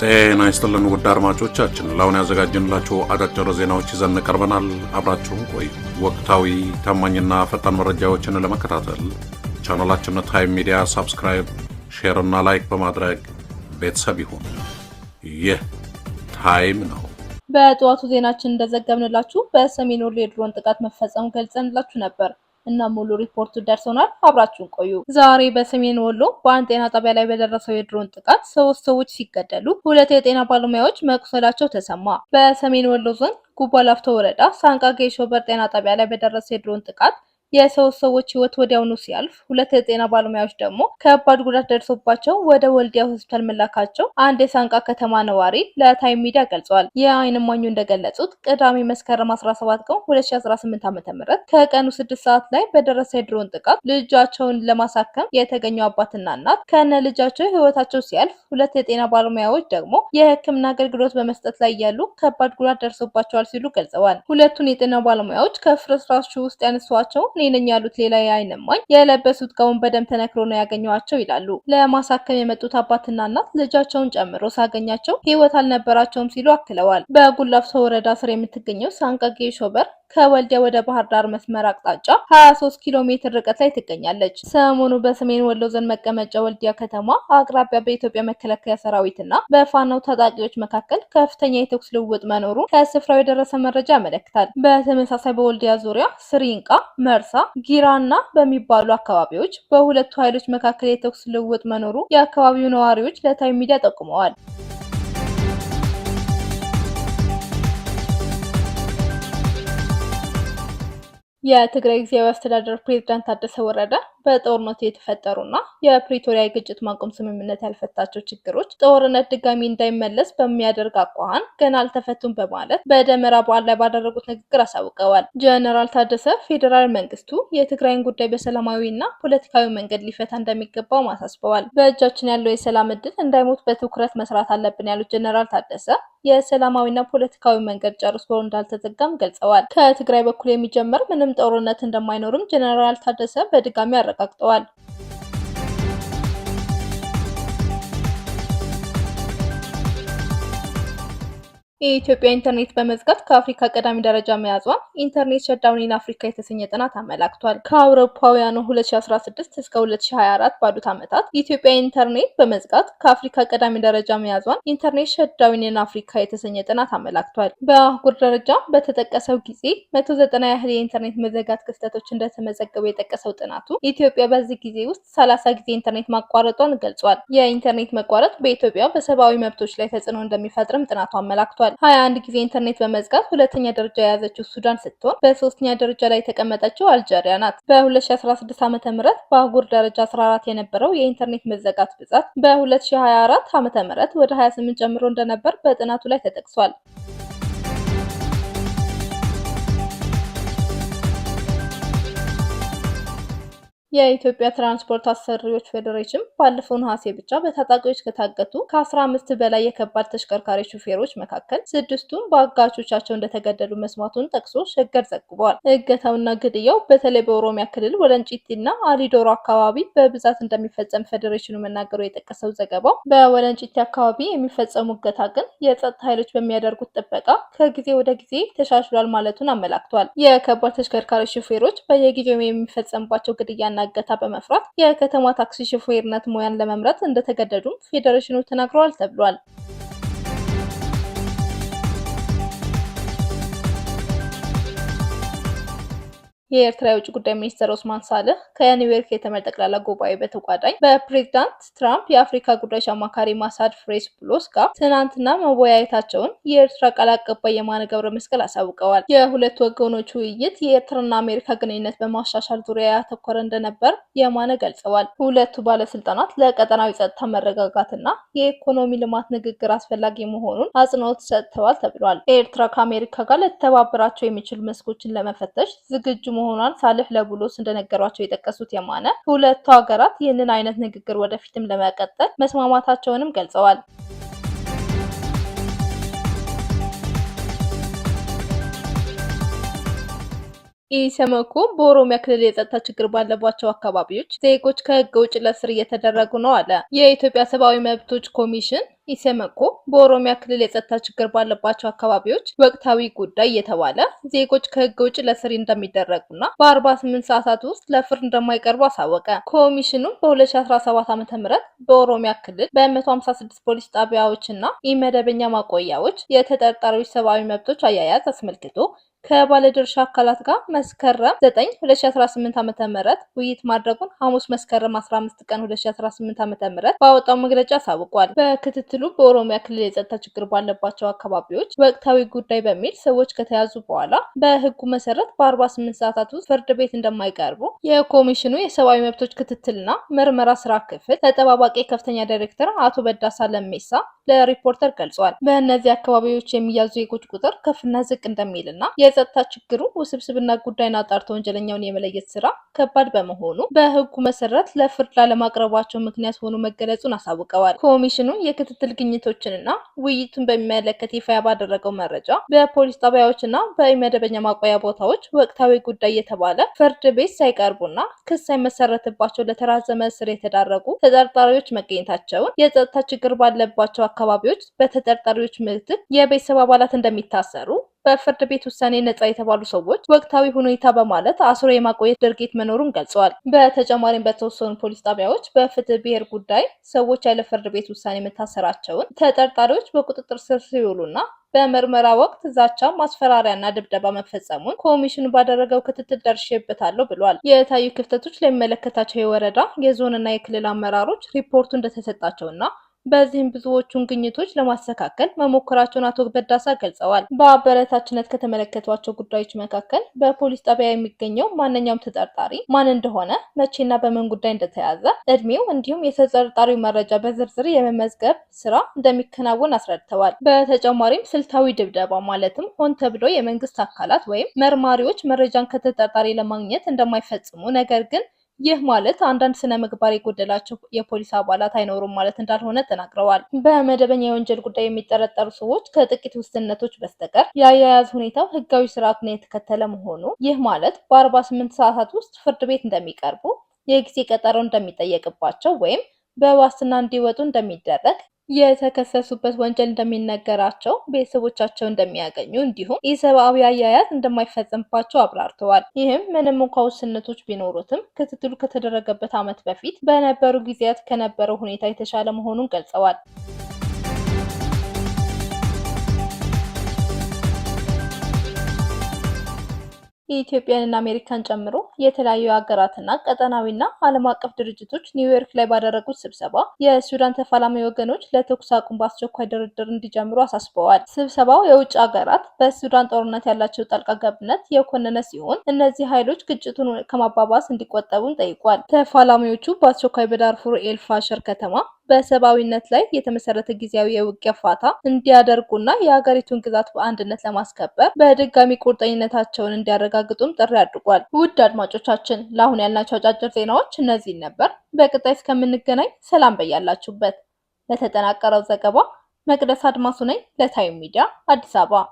ጤና ይስጥልን ውድ አድማጮቻችን፣ ለአሁን ያዘጋጀንላችሁ አጫጭር ዜናዎች ይዘን ቀርበናል። አብራችሁን ቆዩ። ወቅታዊ ታማኝና ፈጣን መረጃዎችን ለመከታተል ቻናላችንን ታይም ሚዲያ ሰብስክራይብ፣ ሼር እና ላይክ በማድረግ ቤተሰብ ይሁን። ይህ ታይም ነው። በጠዋቱ ዜናችን እንደዘገብንላችሁ በሰሜን ወሎ የድሮን ጥቃት መፈጸሙ ገልጸንላችሁ ነበር እና ሙሉ ሪፖርቱ ደርሶናል። አብራችሁን ቆዩ። ዛሬ በሰሜን ወሎ በአንድ ጤና ጣቢያ ላይ በደረሰው የድሮን ጥቃት 3 ሰዎች ሲገደሉ 2 የጤና ባለሙያዎች መቁሰላቸው ተሰማ። በሰሜን ወሎ ዞን ጉባ ላፍቶ ወረዳ ሳንቃ ጌሾ በር ጤና ጣቢያ ላይ በደረሰው የድሮን ጥቃት የ3 ሰዎች ህይወት ወዲያውኑ ሲያልፍ 2 የጤና ባለሙያዎች ደግሞ ከባድ ጉዳት ደርሶባቸው ወደ ወልዲያ ሆስፒታል መላካቸው አንድ የሳንቃ ከተማ ነዋሪ ለታይም ሚዲያ ገልጸዋል። የዓይን እማኙ እንደገለጹት ቅዳሜ መስከረም 17 ቀን 2018 ዓ.ም ከቀኑ 6 ሰዓት ላይ በደረሰ የድሮን ጥቃት ልጃቸውን ለማሳከም የተገኙ አባትና እናት ከነ ልጃቸው ህይወታቸው ሲያልፍ 2 የጤና ባለሙያዎች ደግሞ የህክምና አገልግሎት በመስጠት ላይ ያሉ ከባድ ጉዳት ደርሶባቸዋል ሲሉ ገልጸዋል። ሁለቱን የጤና ባለሙያዎች ከፍርስራሹ ውስጥ ያነሷቸው እኔ ነኝ ያሉት ሌላ የዓይን እማኝ የለበሱት ጋውን በደም ተነክሮ ነው ያገኘዋቸው ይላሉ። ለማሳከም የመጡት አባትና እናት ልጃቸውን ጨምሮ ሳገኛቸው ህይወት አልነበራቸውም ሲሉ አክለዋል። በጉላፍቶ ወረዳ ስር የምትገኘው ሳንቃ ጌሾ በር ከወልዲያ ወደ ባህር ዳር መስመር አቅጣጫ 23 ኪሎ ሜትር ርቀት ላይ ትገኛለች። ሰሞኑ በሰሜን ወሎ ዞን መቀመጫ ወልዲያ ከተማ አቅራቢያ በኢትዮጵያ መከላከያ ሰራዊትና በፋኖ ታጣቂዎች መካከል ከፍተኛ የተኩስ ልውውጥ መኖሩ ከስፍራው የደረሰ መረጃ ያመለክታል። በተመሳሳይ በወልዲያ ዙሪያ ስሪንቃ፣ መርሳ፣ ጊራና በሚባሉ አካባቢዎች በሁለቱ ኃይሎች መካከል የተኩስ ልውውጥ መኖሩ የአካባቢው ነዋሪዎች ለታይም ሚዲያ ጠቁመዋል። የትግራይ ጊዜያዊ አስተዳደር ፕሬዝዳንት ታደሰ ወረደ በጦርነቱ የተፈጠሩና የፕሪቶሪያ የግጭት ማቆም ስምምነት ያልፈታቸው ችግሮች ጦርነት ድጋሚ እንዳይመለስ በሚያደርግ አኳኋን ገና አልተፈቱም በማለት በደመራ በዓል ላይ ባደረጉት ንግግር አሳውቀዋል። ጀነራል ታደሰ ፌዴራል መንግስቱ የትግራይን ጉዳይ በሰላማዊና ፖለቲካዊ መንገድ ሊፈታ እንደሚገባው አሳስበዋል። በእጃችን ያለው የሰላም እድል እንዳይሞት በትኩረት መስራት አለብን ያሉት ጀነራል ታደሰ የሰላማዊና ፖለቲካዊ መንገድ ጨርሶ እንዳልተዘጋም ገልጸዋል። ከትግራይ በኩል የሚጀመር ምንም ጦርነት እንደማይኖርም ጀነራል ታደሰ በድጋሚ አረጋግጠዋል። የኢትዮጵያ ኢንተርኔት በመዝጋት ከአፍሪካ ቀዳሚ ደረጃ መያዟን ኢንተርኔት ሸትዳውን ኢን አፍሪካ የተሰኘ ጥናት አመላክቷል። ከአውሮፓውያኑ 2016 እስከ 2024 ባሉት ዓመታት ኢትዮጵያ ኢንተርኔት በመዝጋት ከአፍሪካ ቀዳሚ ደረጃ መያዟን ኢንተርኔት ሸትዳውን ኢን አፍሪካ የተሰኘ ጥናት አመላክቷል። በአህጉር ደረጃ በተጠቀሰው ጊዜ 190 ያህል የኢንተርኔት መዘጋት ክስተቶች እንደተመዘገቡ የጠቀሰው ጥናቱ ኢትዮጵያ በዚህ ጊዜ ውስጥ 30 ጊዜ ኢንተርኔት ማቋረጧን ገልጿል። የኢንተርኔት መቋረጥ በኢትዮጵያ በሰብአዊ መብቶች ላይ ተጽዕኖ እንደሚፈጥርም ጥናቱ አመላክቷል። 21 ጊዜ ኢንተርኔት በመዝጋት ሁለተኛ ደረጃ የያዘችው ሱዳን ስትሆን በሶስተኛ ደረጃ ላይ የተቀመጠችው አልጄሪያ ናት። በ2016 ዓ.ም በአህጉር ደረጃ 14 የነበረው የኢንተርኔት መዘጋት ብዛት በ2024 ዓ.ም ወደ 28 ጨምሮ እንደነበር በጥናቱ ላይ ተጠቅሷል። የኢትዮጵያ ትራንስፖርት አሰሪዎች ፌዴሬሽን ባለፈው ነሐሴ ብቻ በታጣቂዎች ከታገቱ ከ15 በላይ የከባድ ተሽከርካሪ ሹፌሮች መካከል 6ቱ በአጋቾቻቸው እንደተገደሉ መስማቱን ጠቅሶ ሸገር ዘግቧል። እገታውና ግድያው በተለይ በኦሮሚያ ክልል ወለንጪቲና አሊዶሮ አካባቢ በብዛት እንደሚፈጸም ፌዴሬሽኑ መናገሩ የጠቀሰው ዘገባው በወለንጪቲ አካባቢ የሚፈጸሙ እገታ ግን የጸጥታ ኃይሎች በሚያደርጉት ጥበቃ ከጊዜ ወደ ጊዜ ተሻሽሏል ማለቱን አመላክቷል። የከባድ ተሽከርካሪ ሹፌሮች በየጊዜው የሚፈጸምባቸው ግድያና እገታ በመፍራት የከተማ ታክሲ ሹፌርነት ሙያን ለመምረጥ እንደተገደዱም ፌዴሬሽኑ ተናግረዋል ተብሏል። የኤርትራ የውጭ ጉዳይ ሚኒስትር ኦስማን ሳልህ ከኒውዮርክ የተመድ ጠቅላላ ጉባኤ በተጓዳኝ በፕሬዝዳንት ትራምፕ የአፍሪካ ጉዳዮች አማካሪ ማሳድ ፍሬስፕሎስ ጋር ትናንትና መወያየታቸውን የኤርትራ ቃል አቀባይ የማነ ገብረ መስቀል አሳውቀዋል። የሁለቱ ወገኖች ውይይት የኤርትራና አሜሪካ ግንኙነት በማሻሻል ዙሪያ ያተኮረ እንደነበር የማነ ገልጸዋል። ሁለቱ ባለስልጣናት ለቀጠናዊ ጸጥታ መረጋጋትና የኢኮኖሚ ልማት ንግግር አስፈላጊ መሆኑን አጽንኦት ሰጥተዋል ተብሏል። ኤርትራ ከአሜሪካ ጋር ልትተባበራቸው የሚችሉ መስኮችን ለመፈተሽ ዝግጁ መሆኗን ሳልህ ለቡሎስ እንደነገሯቸው የጠቀሱት የማነ ሁለቱ ሀገራት ይህንን አይነት ንግግር ወደፊትም ለመቀጠል መስማማታቸውንም ገልጸዋል። ኢሰመኮ በኦሮሚያ ክልል የጸጥታ ችግር ባለባቸው አካባቢዎች ዜጎች ከህገ ውጭ ለእስር እየተደረጉ ነው አለ። የኢትዮጵያ ሰብአዊ መብቶች ኮሚሽን ኢሰመኮ በኦሮሚያ ክልል የጸጥታ ችግር ባለባቸው አካባቢዎች ወቅታዊ ጉዳይ የተባለ ዜጎች ከህግ ውጭ ለእስር እንደሚደረጉና በ48 ሰዓታት ውስጥ ለፍርድ እንደማይቀርቡ አሳወቀ። ኮሚሽኑ በ2017 ዓ.ም በኦሮሚያ ክልል በ156 ፖሊስ ጣቢያዎችና ኢመደበኛ ማቆያዎች የተጠርጣሪዎች ሰብአዊ መብቶች አያያዝ አስመልክቶ ከባለድርሻ አካላት ጋር መስከረም 9 2018 ዓ.ም ውይይት ማድረጉን ሐሙስ መስከረም 15 ቀን 2018 ዓ.ም ባወጣው መግለጫ አሳውቋል። በክትትሉ በኦሮሚያ ክልል የጸጥታ ችግር ባለባቸው አካባቢዎች ወቅታዊ ጉዳይ በሚል ሰዎች ከተያዙ በኋላ በህጉ መሰረት በ48 ሰዓታት ውስጥ ፍርድ ቤት እንደማይቀርቡ የኮሚሽኑ የሰብአዊ መብቶች ክትትልና ምርመራ ስራ ክፍል ተጠባባቂ ከፍተኛ ዳይሬክተር አቶ በዳሳ ለሜሳ ለሪፖርተር ገልጿል። በእነዚህ አካባቢዎች የሚያዙ ዜጎች ቁጥር ከፍና ዝቅ እንደሚልና የጸጥታ ችግሩ ውስብስብና ጉዳይን አጣርቶ ወንጀለኛውን የመለየት ስራ ከባድ በመሆኑ በህጉ መሰረት ለፍርድ ላለማቅረባቸው ምክንያት ሆኖ መገለጹን አሳውቀዋል። ኮሚሽኑ የክትትል ግኝቶችንና ውይይቱን በሚመለከት ይፋ ባደረገው መረጃ በፖሊስ ጣቢያዎችና በመደበኛ ማቆያ ቦታዎች ወቅታዊ ጉዳይ የተባለ ፍርድ ቤት ሳይቀርቡና ክስ ሳይመሰረትባቸው ለተራዘመ እስር የተዳረጉ ተጠርጣሪዎች መገኘታቸውን፣ የጸጥታ ችግር ባለባቸው አካባቢዎች በተጠርጣሪዎች ምትክ የቤተሰብ አባላት እንደሚታሰሩ፣ በፍርድ ቤት ውሳኔ ነጻ የተባሉ ሰዎች ወቅታዊ ሁኔታ በማለት አስሮ የማቆየት ድርጊት መኖሩን ገልጸዋል። በተጨማሪም በተወሰኑ ፖሊስ ጣቢያዎች በፍትህ ብሔር ጉዳይ ሰዎች ያለ ፍርድ ቤት ውሳኔ መታሰራቸውን፣ ተጠርጣሪዎች በቁጥጥር ስር ሲውሉና በምርመራ ወቅት ዛቻ፣ ማስፈራሪያና ድብደባ መፈጸሙን ኮሚሽኑ ባደረገው ክትትል ደርሼበታለሁ ብሏል። የታዩ ክፍተቶች ለሚመለከታቸው የወረዳ የዞንና የክልል አመራሮች ሪፖርቱ እንደተሰጣቸውና በዚህም ብዙዎቹን ግኝቶች ለማስተካከል መሞከራቸውን አቶ በዳሳ ገልጸዋል። በአበረታችነት ከተመለከቷቸው ጉዳዮች መካከል በፖሊስ ጣቢያ የሚገኘው ማንኛውም ተጠርጣሪ ማን እንደሆነ፣ መቼና በምን ጉዳይ እንደተያዘ፣ እድሜው እንዲሁም የተጠርጣሪው መረጃ በዝርዝር የመመዝገብ ስራ እንደሚከናወን አስረድተዋል። በተጨማሪም ስልታዊ ድብደባ ማለትም ሆን ተብሎ የመንግስት አካላት ወይም መርማሪዎች መረጃን ከተጠርጣሪ ለማግኘት እንደማይፈጽሙ፣ ነገር ግን ይህ ማለት አንዳንድ ስነ ምግባር የጎደላቸው የፖሊስ አባላት አይኖሩም ማለት እንዳልሆነ ተናግረዋል። በመደበኛ የወንጀል ጉዳይ የሚጠረጠሩ ሰዎች ከጥቂት ውስንነቶች በስተቀር የአያያዝ ሁኔታው ህጋዊ ስርዓቱን የተከተለ መሆኑ፣ ይህ ማለት በ48 ሰዓታት ውስጥ ፍርድ ቤት እንደሚቀርቡ፣ የጊዜ ቀጠሮ እንደሚጠየቅባቸው ወይም በዋስትና እንዲወጡ እንደሚደረግ፣ የተከሰሱበት ወንጀል እንደሚነገራቸው፣ ቤተሰቦቻቸው እንደሚያገኙ እንዲሁም ኢሰብአዊ አያያዝ እንደማይፈጸምባቸው አብራርተዋል። ይህም ምንም እንኳ ውስንነቶች ቢኖሩትም ክትትሉ ከተደረገበት ዓመት በፊት በነበሩ ጊዜያት ከነበረው ሁኔታ የተሻለ መሆኑን ገልጸዋል። ኢትዮጵያንና አሜሪካን ጨምሮ የተለያዩ ሀገራትና ቀጠናዊና ዓለም አቀፍ ድርጅቶች ኒውዮርክ ላይ ባደረጉት ስብሰባ የሱዳን ተፋላሚ ወገኖች ለተኩስ አቁም በአስቸኳይ ድርድር እንዲጀምሩ አሳስበዋል። ስብሰባው የውጭ ሀገራት በሱዳን ጦርነት ያላቸው ጣልቃ ገብነት የኮነነ ሲሆን እነዚህ ኃይሎች ግጭቱን ከማባባስ እንዲቆጠቡም ጠይቋል። ተፋላሚዎቹ በአስቸኳይ በዳርፉር ኤልፋሸር ከተማ በሰብአዊነት ላይ የተመሰረተ ጊዜያዊ የውጊያ ፋታ እንዲያደርጉና የሀገሪቱን ግዛት በአንድነት ለማስከበር በድጋሚ ቁርጠኝነታቸውን እንዲያረጋግጡም ጥሪ አድርጓል። ውድ አድማጮቻችን ለአሁን ያልናቸው አጫጭር ዜናዎች እነዚህን ነበር። በቀጣይ እስከምንገናኝ ሰላም በያላችሁበት። ለተጠናቀረው ዘገባ መቅደስ አድማሱ ነኝ ለታይም ሚዲያ አዲስ አበባ።